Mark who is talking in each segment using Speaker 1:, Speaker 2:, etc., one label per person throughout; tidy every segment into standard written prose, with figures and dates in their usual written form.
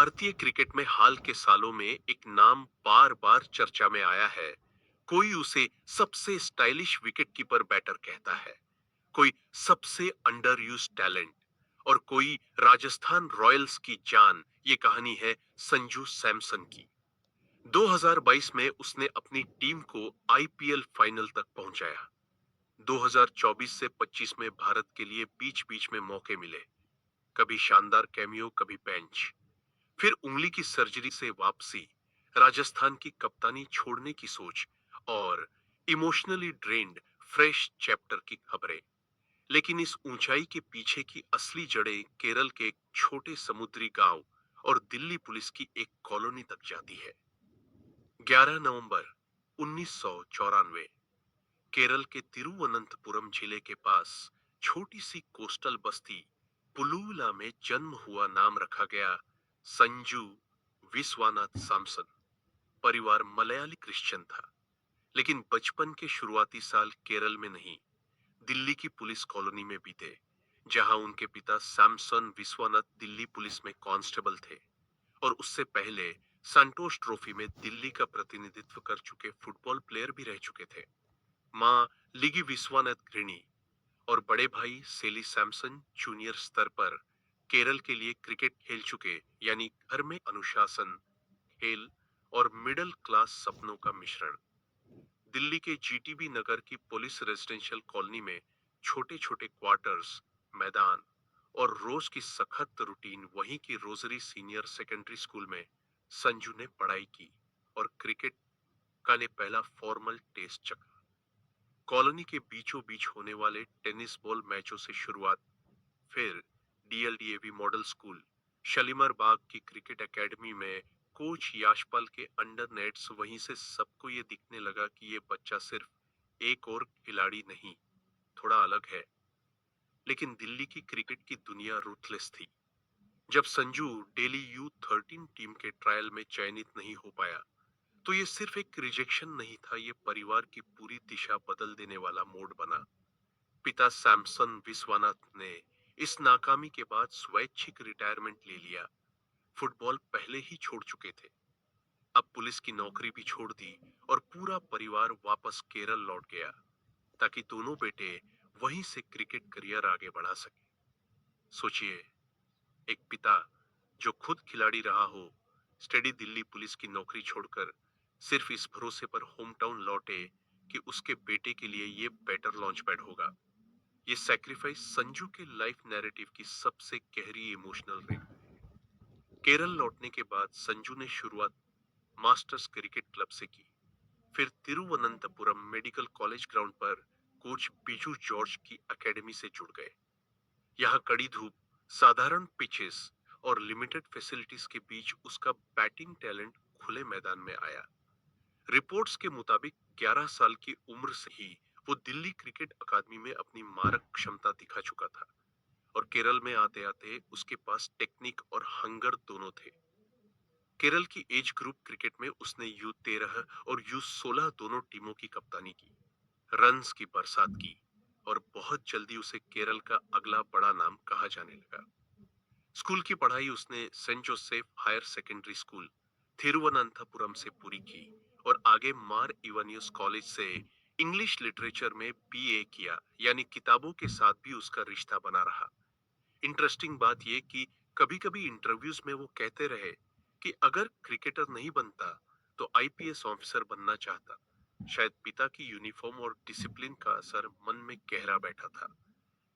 Speaker 1: भारतीय क्रिकेट में हाल के सालों में एक नाम बार बार चर्चा में आया है। कोई उसे सबसे स्टाइलिश विकेटकीपर बैटर कहता है, कोई सबसे अंडर यूज टैलेंट और कोई राजस्थान रॉयल्स की जान। ये कहानी है संजू सैमसन की। 2022 में उसने अपनी टीम को आईपीएल फाइनल तक पहुंचाया। 2024 से 25 में भारत के लिए बीच बीच में मौके मिले, कभी शानदार कैमियो, कभी बेंच, फिर उंगली की सर्जरी से वापसी, राजस्थान की कप्तानी छोड़ने की सोच और इमोशनली ड्रेन्ड फ्रेश चैप्टर की खबरें। लेकिन इस ऊंचाई के पीछे की असली जड़ें केरल के एक छोटे समुद्री गांव और दिल्ली पुलिस की एक कॉलोनी तक जाती है। 11 नवंबर 1994, केरल के तिरुवनंतपुरम जिले के पास छोटी सी कोस्टल बस्ती पुलूला में जन्म हुआ। नाम रखा गया संजू विश्वनाथ सैमसन। परिवार मलयाली क्रिश्चियन था, लेकिन बचपन के शुरुआती साल केरल में नहीं, दिल्ली की पुलिस कॉलोनी में बीते, जहां उनके पिता सैमसन विश्वनाथ दिल्ली पुलिस में कांस्टेबल थे और उससे पहले संतोष ट्रॉफी में दिल्ली का प्रतिनिधित्व कर चुके फुटबॉल प्लेयर भी रह चुके थे। मां लिगी विश्वनाथ गृहिणी और बड़े भाई सेली सैमसन जूनियर स्तर पर केरल के लिए क्रिकेट खेल चुके, यानी घर में अनुशासन, खेल और मिडिल क्लास सपनों का मिश्रण। दिल्ली के जीटीबी नगर की पुलिस रेजिडेंशियल कॉलोनी में छोटे छोटे क्वार्टर्स, मैदान और रोज की सख्त रूटीन। वहीं की रोजरी सीनियर सेकेंडरी स्कूल में संजू ने पढ़ाई की और क्रिकेट का ने पहला फॉर्मल टेस्ट चखा। कॉलोनी के बीचों बीच होने वाले टेनिस बॉल मैचों से शुरुआत, फिर डीएलडीएवी मॉडल स्कूल, शालीमार बाग की क्रिकेट एकेडमी में कोच याशपाल के अंडर नेट्स। वहीं से सबको ये दिखने लगा कि ये बच्चा सिर्फ एक और खिलाड़ी नहीं, थोड़ा अलग है। लेकिन दिल्ली की क्रिकेट की दुनिया रूथलेस थी। जब संजू डेली U13 टीम के ट्रायल में चयनित नहीं हो पाया, तो ये सिर्फ एक रिजेक्शन नहीं था, ये परिवार की पूरी दिशा बदल देने वाला मोड़ बना। पिता सैमसन विश्वनाथ ने इस नाकामी के बाद स्वैच्छिक रिटायरमेंट ले लिया। फुटबॉल पहले ही छोड़ चुके थे, अब पुलिस की नौकरी भी छोड़ दी और पूरा परिवार वापस केरल लौट गया, ताकि दोनों बेटे वहीं से क्रिकेट करियर आगे बढ़ा सके। सोचिए, एक पिता जो खुद खिलाड़ी रहा हो, स्टेडी दिल्ली पुलिस की नौकरी छोड़कर सिर्फ इस भरोसे पर होम टाउन लौटे कि उसके बेटे के लिए ये बेटर लॉन्च पैड होगा। ये सैक्रिफाइस संजू के लाइफ नैरेटिव की सबसे गहरी इमोशनल रिंग। केरल लौटने के बाद संजू ने शुरुआत मास्टर्स क्रिकेट क्लब से की, फिर तिरुवनंतपुरम मेडिकल कॉलेज ग्राउंड पर कोच बीजू जॉर्ज की एकेडमी से जुड़ गए। यहाँ कड़ी धूप, साधारण पिचेस और लिमिटेड फैसिलिटीज के बीच उसका बैटिंग टैलेंट खुले मैदान में आया। रिपोर्ट्स के मुताबिक 11 साल की उम्र से ही वो दिल्ली क्रिकेट अकादमी में अपनी मारक क्षमता दिखा चुका था और केरल में आते आते उसके पास टेक्निक और हंगर दोनों थे। केरल की एज ग्रुप क्रिकेट में उसने U13 और U16 दोनों टीमों की कप्तानी की, रन्स की बरसात की और बहुत जल्दी उसे केरल का अगला बड़ा नाम कहा जाने लगा। स्कूल की पढ़ाई उसने saint Joseph higher secondary school, Thiruvananthapuram से पूरी की और आगे मार इवानियोस कॉलेज से इंग्लिश लिटरेचर में बीए किया, यानी किताबों के साथ भी उसका रिश्ता बना रहा। इंटरेस्टिंग बात यह कि कभी-कभी इंटरव्यूज में वो कहते रहे कि अगर क्रिकेटर नहीं बनता तो आईपीएस ऑफिसर बनना चाहता। शायद पिता की यूनिफॉर्म और डिसिप्लिन का असर मन में गहरा बैठा था।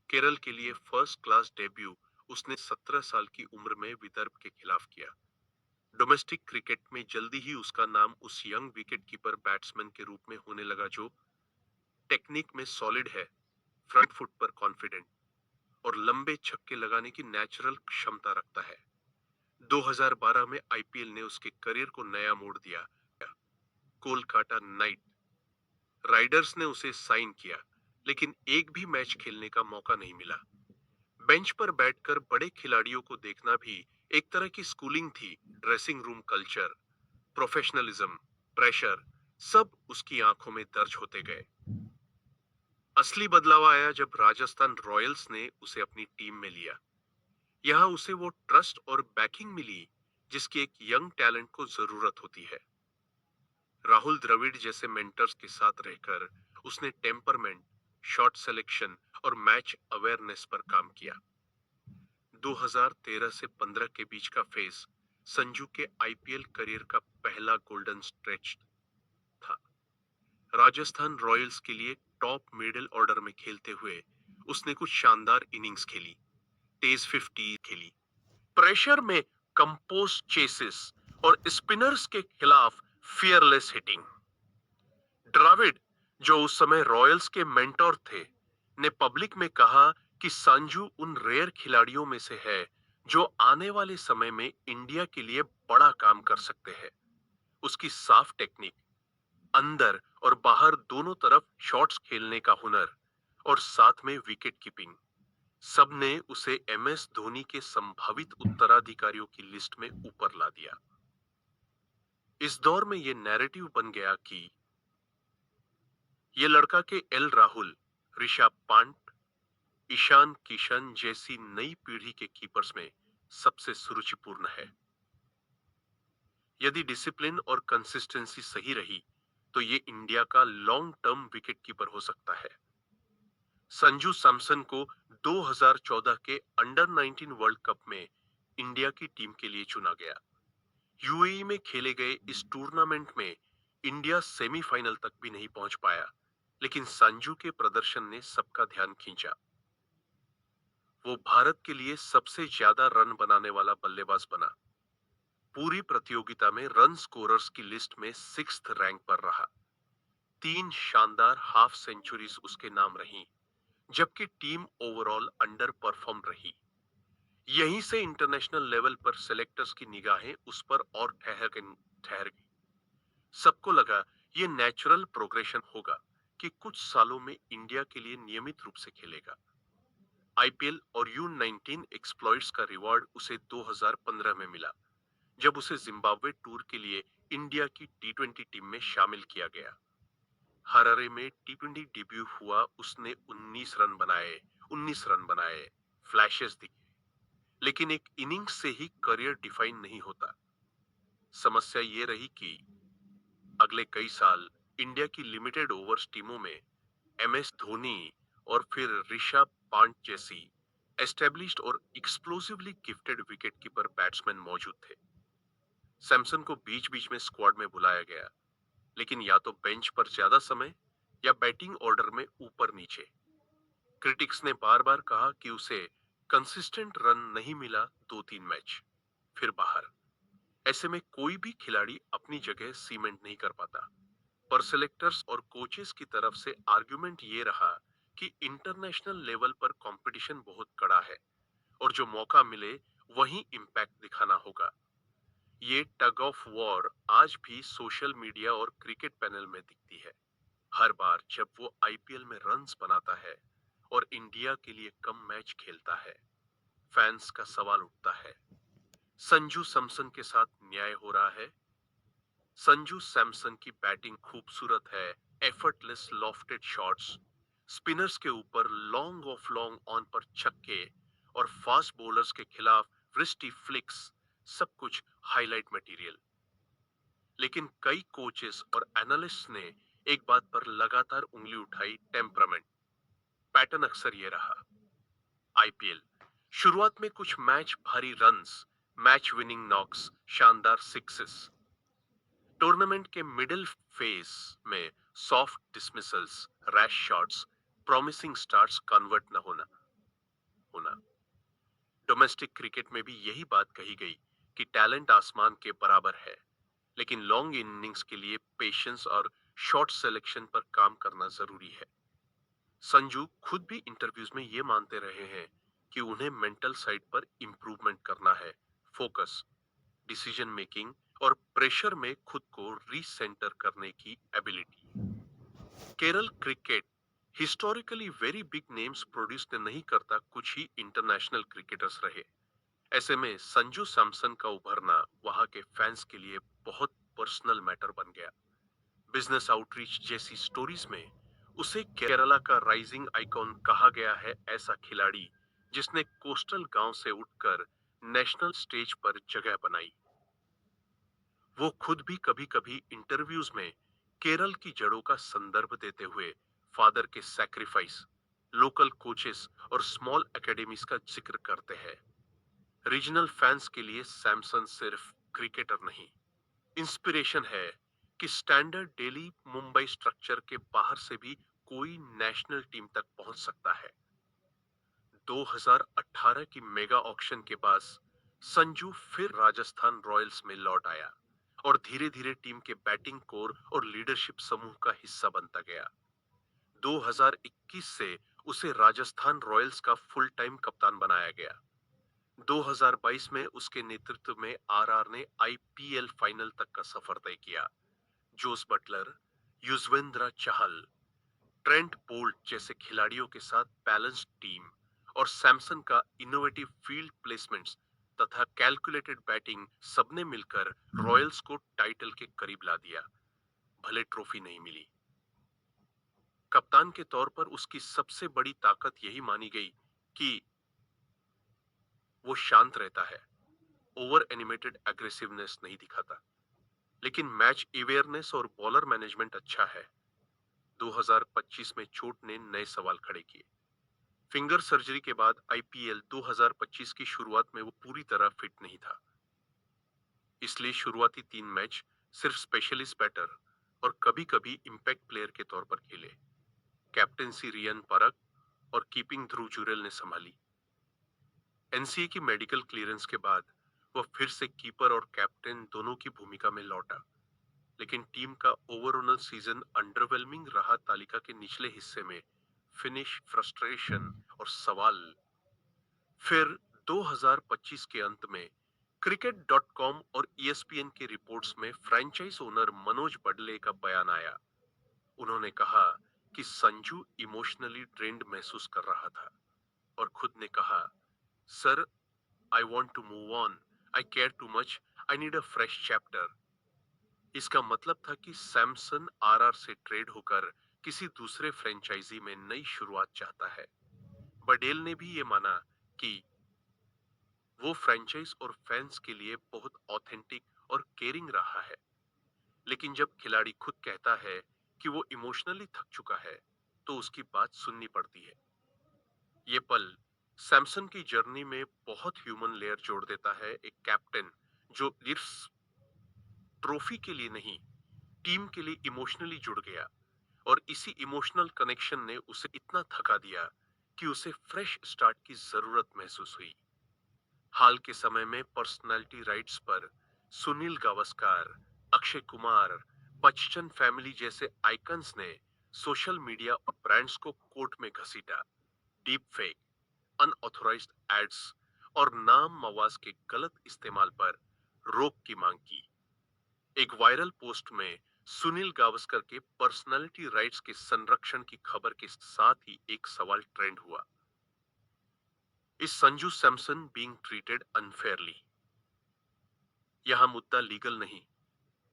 Speaker 1: केरल के लिए फर्स्ट क्लास डेब्यू उसने 17 साल की उम्र में विदर्भ के खिलाफ किया। डोमेस्टिक क्रिकेट में जल्दी ही उसका नाम उस यंग विकेटकीपर बैट्समैन के रूप में होने लगा जो टेक्निक में सॉलिड है, फ्रंट फुट पर कॉन्फिडेंट और लंबे छक्के लगाने की नेचुरल क्षमता रखता है। 2012 में आईपीएल ने उसके करियर को नया मोड़ दिया। कोलकाता नाइट राइडर्स ने उसे साइन किया, लेकिन एक भी मैच खेलने का मौका नहीं मिला। बेंच पर बैठकर बड़े खिलाड़ियों को देखना भी एक तरह की स्कूलिंग थी। Dressing room culture, professionalism, pressure, सब उसकी आंखों में दर्ज होते गए। असली बदलाव आया जब राजस्थान रॉयल्स ने उसे अपनी टीम में लिया। यहाँ उसे वो ट्रस्ट और बैकिंग मिली जिसकी एक यंग टैलेंट को जरूरत होती है। राहुल द्रविड़ जैसे मेंटर्स के साथ रहकर उसने टेम्परमेंट, शॉट सिलेक्शन और मैच अवेयरनेस पर काम किया। 2013 से 15 के बीच का फेज संजू के आईपीएल करियर का पहला गोल्डन स्ट्रेच था। राजस्थान रॉयल्स के लिए टॉप मिडिल ऑर्डर में खेलते हुए उसने कुछ शानदार इनिंग्स खेली, तेज 50 खेली। प्रेशर में कंपोज चेसेस और स्पिनर्स के खिलाफ फियरलेस हिटिंग। द्रविड़, जो उस समय रॉयल्स के मेंटोर थे, ने पब्लिक में कहा कि संजू उन रेयर खिलाड़ियों में से है जो आने वाले समय में इंडिया के लिए बड़ा काम कर सकते हैं। उसकी साफ टेक्निक, अंदर और बाहर दोनों तरफ शॉट्स खेलने का हुनर और साथ में विकेट कीपिंग, सब ने उसे एमएस धोनी के संभावित उत्तराधिकारियों की लिस्ट में ऊपर ला दिया। इस दौर में यह नैरेटिव बन गया कि ये लड़का के एल राहुल, ऋषभ पंत, ईशान किशन जैसी नई पीढ़ी के कीपर्स में सबसे सुरुचिपूर्ण है। यदि डिसिप्लिन और कंसिस्टेंसी सही रही तो ये इंडिया का लॉन्ग टर्म विकेट कीपर हो सकता है। संजू सैमसन को 2014 के अंडर 19 वर्ल्ड कप में इंडिया की टीम के लिए चुना गया। यूएई में खेले गए इस टूर्नामेंट में इंडिया सेमीफाइनल तक भी नहीं पहुंच पाया, लेकिन संजू के प्रदर्शन ने सबका ध्यान खींचा। वो भारत के लिए सबसे ज्यादा रन बनाने वाला बल्लेबाज बना। पूरी प्रतियोगिता में रन स्कोरर्स की लिस्ट में 6th रैंक पर रहा। 3 शानदार हाफ सेंचुरीज उसके नाम रही, जबकि टीम ओवरऑल अंडर परफॉर्म रही। यहीं से इंटरनेशनल लेवल पर सेलेक्टर्स की निगाहें उस पर और ठहर गई। सबको लगा ये नेचुरल प्रोग्रेशन होगा कि कुछ सालों में इंडिया के लिए नियमित रूप से खेलेगा। आईपीएल और U19 एक्सप्लॉइट्स का रिवॉर्ड उसे 2015 में मिला, जब उसे जिम्बाब्वे टूर के लिए इंडिया की टी20 टीम में शामिल किया गया। हरारे में टी20 डेब्यू हुआ, उसने 19 रन बनाए, फ्लैशेस दिखे, लेकिन एक इनिंग्स से ही करियर डिफाइन नहीं होता। समस्या ये रही कि अगले कई साल इंडिया की लिमिटेड ओवर्स टीमों में एमएस धोनी और फिर ऋषभ पंत जैसी एस्टेब्लिश्ड और explosively gifted wicket keeper batsman मौजूद थे। सैमसन को बीच बीच में स्क्वाड में बुलाया गया, लेकिन या तो बेंच पर ज्यादा समय या बैटिंग ऑर्डर में ऊपर नीचे। क्रिटिक्स ने बार बार कहा कि उसे कंसिस्टेंट रन नहीं मिला, 2-3 मैच फिर बाहर। ऐसे में कोई भी खिलाड़ी अपनी जगह सीमेंट नहीं कर पाता। पर सिलेक्टर्स और कोचेस की तरफ से आर्गुमेंट ये रहा कि इंटरनेशनल लेवल पर कंपटीशन बहुत कड़ा है और जो मौका मिले वहीं इंपैक्ट दिखाना होगा। ये टग ऑफ वॉर आज भी सोशल मीडिया और क्रिकेट पैनल में दिखती है। हर बार जब वो आईपीएल में रन्स बनाता है और इंडिया के लिए कम मैच खेलता है, फैंस का सवाल उठता है, संजू सैमसन के साथ न्याय हो रहा है? संजू सैमसन की बैटिंग खूबसूरत है, एफर्टलेस लॉफ्टेड शॉट्स, स्पिनर्स के ऊपर लॉन्ग ऑफ लॉन्ग ऑन पर छक्के और फास्ट बॉलर्स के खिलाफ रिस्टी फ्लिक्स, सब कुछ हाईलाइट मटेरियल। लेकिन कई कोचेस और एनालिस्ट ने एक बात पर लगातार उंगली उठाई, टेम्परामेंट। पैटर्न अक्सर ये रहा। आईपीएल शुरुआत में कुछ मैच भारी रन्स, मैच विनिंग नॉक्स, शानदार सिक्सेस। टूर्नामेंट के मिडिल फेज में soft dismissals, rash shots, promising starts convert न होना। डोमेस्टिक क्रिकेट में भी यही बात कही गई कि टैलेंट आसमान के बराबर है, लेकिन लॉन्ग इनिंग्स के लिए पेशेंस और शॉट सिलेक्शन पर काम करना जरूरी है। संजू खुद भी इंटरव्यूज में ये मानते रहे हैं कि उन्हें मेंटल साइड पर इंप्रूवमेंट करना है। फोकस, डिसीजन मेकिंग और प्रेशर में खुद को रीसेंटर करने की ability. Kerala cricket historically very big names produce नहीं करता, कुछ ही इंटरनेशनल क्रिकेटर्स रहे। ऐसे में संजू सैमसन का उभरना वहां के फैंस के लिए बहुत पर्सनल मैटर बन गया। बिजनेस आउटरीच जैसी स्टोरीज में उसे केरला का राइजिंग आइकॉन कहा गया है, ऐसा खिलाड़ी जिसने कोस्टल गांव से उठकर नेशनल स्टेज पर जगह बनाई। वो खुद भी कभी-कभी इंटरव्यूज में केरल की जड़ों का संदर्भ देते हुए फादर के सैक्रिफाइस, लोकल कोचेस और स्मॉल एकेडमीज का जिक्र करते हैं। रीजनल फैंस के लिए सैमसन सिर्फ क्रिकेटर नहीं, इंस्पिरेशन है कि स्टैंडर्ड डेली मुंबई स्ट्रक्चर के बाहर से भी कोई नेशनल टीम तक पहुंच सकता है। 2018 की मेगा ऑक्शन के पास संजू फिर राजस्थान रॉयल्स में लौट आया और धीरे धीरे टीम के बैटिंग कोर और लीडरशिप समूह का हिस्सा बनता गया। 2021 से उसे राजस्थान रॉयल्स का फुल टाइम कप्तान बनाया गया। 2022 में उसके नेतृत्व में आरआर ने आईपीएल फाइनल तक का सफर तय किया। Jos Buttler, Yuzvendra Chahal, Trent Boult जैसे खिलाड़ियों के साथ बैलेंस्ड टीम और सैमसन का इनोवेटिव फील्ड प्लेसमेंट्स तथा कैलकुलेटेड बैटिंग सबने मिलकर रॉयल्स को टाइटल के करीब ला दिया। भले ट्रॉफी नहीं मिली। कप्तान के तौर पर उसकी सबसे बड़ी ताकत यही मानी गई कि वो शांत रहता है, ओवर एनिमेटेड एग्रेसिवनेस नहीं दिखाता, लेकिन मैच अवेयरनेस और बॉलर मैनेजमेंट अच्छा है। 2025 में चोट ने नए सवाल खड़े किए। फिंगर सर्जरी के बाद आईपीएल 2025 की शुरुआत में वो पूरी तरह फिट नहीं था, इसलिए शुरुआती 3 मैच सिर्फ स्पेशलिस्ट बैटर और कभी-कभी इंपैक्ट प्लेयर के तौर पर खेले। कैप्टेंसी रियन परक और कीपिंग ध्रुव जुरेल ने संभाली। एनसीए की मेडिकल क्लियरेंस के बाद वह फिर से कीपर और कैप्टन दोनों की भूमिका में लौटा, लेकिन टीम का ओवरऑल सीजन अंडरवेलमिंग रहा। तालिका के निचले हिस्से में फिनिश, फ्रस्ट्रेशन और सवाल। फिर 2025 के अंत में cricket.com और ESPN की रिपोर्ट्स में फ्रेंचाइज ओनर मनोज बडले का बयान आया। उन्होंने कहा कि संजू इमोशनली ड्रेन्ड महसूस कर रहा था और खुद ने कहा, sir, I want to move on, I care too much, I need a fresh chapter. इसका मतलब था कि सैमसन आरआर से ट्रेड होकर किसी दूसरे फ्रेंचाइजी में नई शुरुआत चाहता है। बडेल ने भी ये माना कि वो फ्रेंचाइज और फैंस के लिए बहुत ऑथेंटिक और केयरिंग रहा है, लेकिन जब खिलाड़ी खुद कहता है कि वो इमोशनली थक चुका है, तो उसकी बात सुननी पड़ती है। ये पल सैमसन की जर्नी में बहुत ह्यूमन लेयर जोड़ देता है। एक कैप्टन जो सिर्फ ट्रॉफी के लिए नहीं, टीम के लिए इमोशनली जुड़ गया, और इसी इमोशनल कनेक्शन ने उसे इतना थका दिया कि उसे फ्रेश स्टार्ट की जरूरत महसूस हुई। हाल के समय में पर्सनालिटी राइट्स पर सुनील गावस्कर, अक्षय कुमार, बच्चन फैमिली जैसे आइकन्स ने सोशल मीडिया और ब्रांड्स को कोर्ट में घसीटा। डीप फेक, अनऑथोराइज्ड एड्स और नाम मवाज के गलत इस्तेमाल पर रोक की मांग की। एक वायरल पोस्ट में सुनील गावस्कर के पर्सनालिटी राइट्स के संरक्षण की खबर के साथ ही एक सवाल ट्रेंड हुआ, is Sanju Samson being treated unfairly. यहां मुद्दा लीगल नहीं,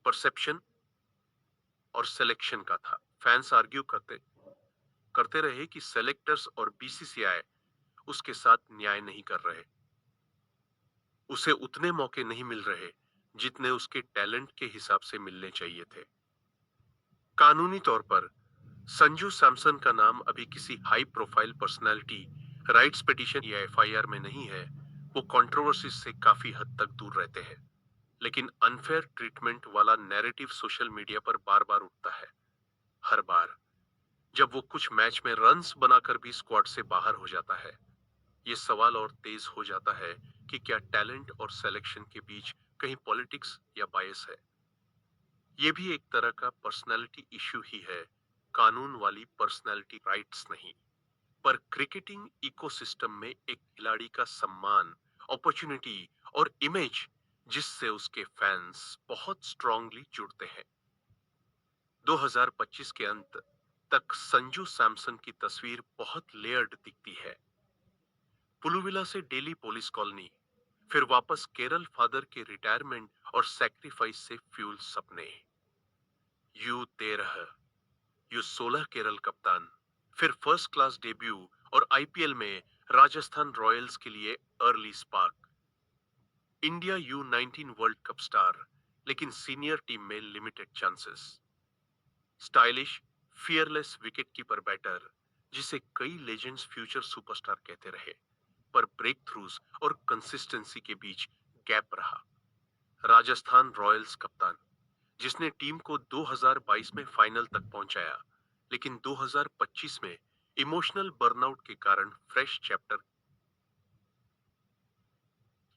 Speaker 1: परसेप्शन और सिलेक्शन का था। फैंस आर्ग्यू करते करते रहे कि सेलेक्टर्स और बीसीसीआई उसके साथ न्याय नहीं कर रहे, उसे उतने मौके नहीं मिल रहे जितने उसके टैलेंट के हिसाब से मिलने चाहिए थे। कानूनी तौर पर संजू सैमसन का नाम अभी किसी high profile personality rights petition या एफआईआर में नहीं है। वो कंट्रोवर्सी से काफी हद तक दूर रहते हैं, लेकिन अनफेयर ट्रीटमेंट वाला नैरेटिव सोशल मीडिया पर बार बार उठता है। हर बार जब वो कुछ मैच में रन्स बनाकर भी स्क्वाड से बाहर हो जाता है, ये सवाल और तेज हो जाता है कि क्या टैलेंट और सिलेक्शन के बीच कहीं पॉलिटिक्स या बायस है। ये भी एक तरह का पर्सनालिटी इश्यू ही है, कानून वाली पर्सनालिटी राइट्स नहीं। पर क्रिकेटिंग इकोसिस्टम में एक खिलाड़ी का सम्मान, अपॉर्चुनिटी और इमेज जिससे उसके फैंस बहुत स्ट्रांगली जुड़ते हैं। 2025 के अंत तक संजू सैमसन की तस्वीर बहुत लेयर्ड दिखती है। पुलुविला से डेली पुलिस कॉलोनी, फिर वापस केरल फादर के रिटायरमेंट और सैक्रिफाइस से फ्यूल सपने। U13, U16 केरल कप्तान, फिर फर्स्ट क्लास डेब्यू और आईपीएल में राजस्थान रॉयल्स के लिए early spark. India U19 world cup star, लेकिन सीनियर टीम में limited chances. Stylish, fearless wicketkeeper batter जिसे कई लेजेंड्स फ्यूचर सुपरस्टार कहते रहे, पर ब्रेक थ्रूज और कंसिस्टेंसी के बीच गैप रहा। राजस्थान रॉयल्स कप्तान जिसने टीम को 2022 में फाइनल तक पहुंचाया, लेकिन 2025 में इमोशनल बर्नआउट के कारण फ्रेश चैप्टर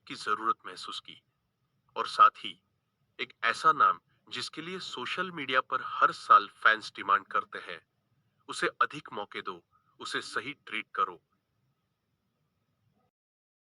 Speaker 1: की जरूरत महसूस की। और साथ ही एक ऐसा नाम जिसके लिए सोशल मीडिया पर हर साल फैंस डिमांड करते हैं, उसे अधिक मौके दो, उसे सही ट्रीट करो।